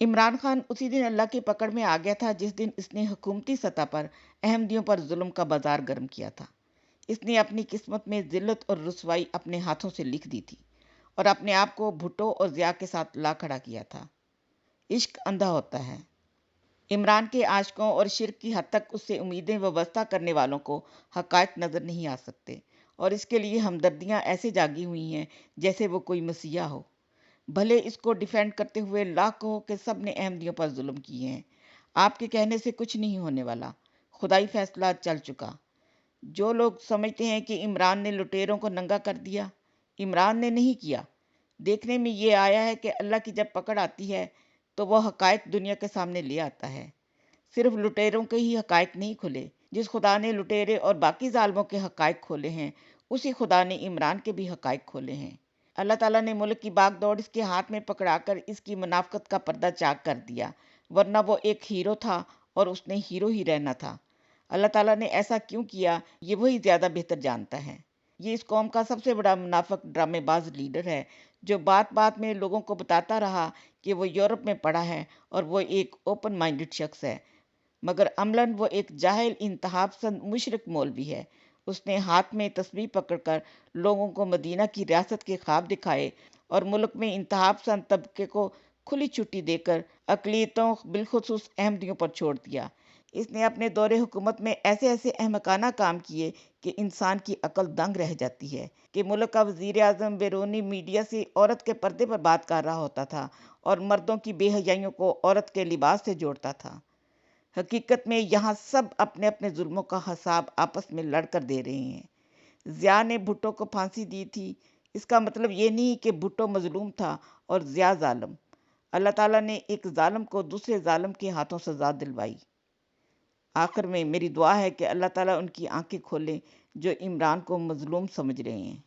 इमरान खान उसी दिन अल्लाह की पकड़ में आ गया था जिस दिन इसने हुकूमती सतह पर अहमदियों पर जुल्म का बाजार गर्म किया था। इसने अपनी किस्मत में जिल्लत और रुसवाई अपने हाथों से लिख दी थी और अपने आप को भुट्टो और ज़िया के साथ ला खड़ा किया था। इश्क अंधा होता है। इमरान के आशिकों और शिर्क की हद तक उससे उम्मीदें वाबस्ता करने वालों को हक़ाइक़ नज़र नहीं आ सकते और इसके लिए हमदर्दियाँ ऐसे जागी हुई हैं जैसे वो कोई मसीहा हो। भले इसको डिफेंड करते हुए लाखों के सब ने अहमदियों पर जुल्म किए हैं। आपके कहने से कुछ नहीं होने वाला। खुदाई फैसला चल चुका। जो लोग समझते हैं कि इमरान ने लुटेरों को नंगा कर दिया, इमरान ने नहीं किया। देखने में ये आया है कि अल्लाह की जब पकड़ आती है तो वह हक़ाइक़ दुनिया के सामने ले आता है। सिर्फ लुटेरों के ही हक़ाइक़ नहीं खुले। जिस खुदा ने लुटेरे और बाकी ज़ालिमों के हक़ाइक़ खोले हैं, उसी खुदा ने इमरान के भी हक़ाइक़ खोले हैं। अल्लाह ताला ने मुल्क की बागडोर इसके हाथ में पकड़ाकर इसकी मुनाफ़िक़त का पर्दा चाक कर दिया, वरना वो एक हीरो था और उसने हीरो ही रहना था। अल्लाह ताला ने ऐसा क्यों किया, ये वही ज़्यादा बेहतर जानता है। ये इस कौम का सबसे बड़ा मुनाफ़िक़ ड्रामेबाज लीडर है, जो बात बात में लोगों को बताता रहा कि वो यूरोप में पढ़ा है और वो एक ओपन माइंडेड शख्स है, मगर अमलन वो एक जाहिल इंतहापसंद मुशरिक मौलवी है। उसने हाथ में तस्बीह पकड़कर लोगों को मदीना की रियासत के ख्वाब दिखाए और मुल्क में इंतहापसंद तबके को खुली छुट्टी देकर अक़लियतों बिलखुसूस अहमदियों पर छोड़ दिया। इसने अपने दौरे हुकूमत में ऐसे ऐसे अहमकाना काम किए कि इंसान की अकल दंग रह जाती है कि मुल्क का वज़ीर आज़म बैरूनी मीडिया से औरत के पर्दे पर बात कर रहा होता था और मर्दों की बेहयाइयों को औरत के लिबास से जोड़ता था। हकीकत में यहाँ सब अपने अपने जुल्मों का हिसाब आपस में लड़कर दे रहे हैं। ज़िया ने भुट्टो को फांसी दी थी, इसका मतलब ये नहीं कि भुट्टो मजलूम था और ज़िया जालिम। अल्लाह ताला ने एक जालिम को दूसरे जालिम के हाथों सज़ा दिलवाई। आखिर में मेरी दुआ है कि अल्लाह ताला उनकी आंखें खोलें जो इमरान को मजलूम समझ रहे हैं।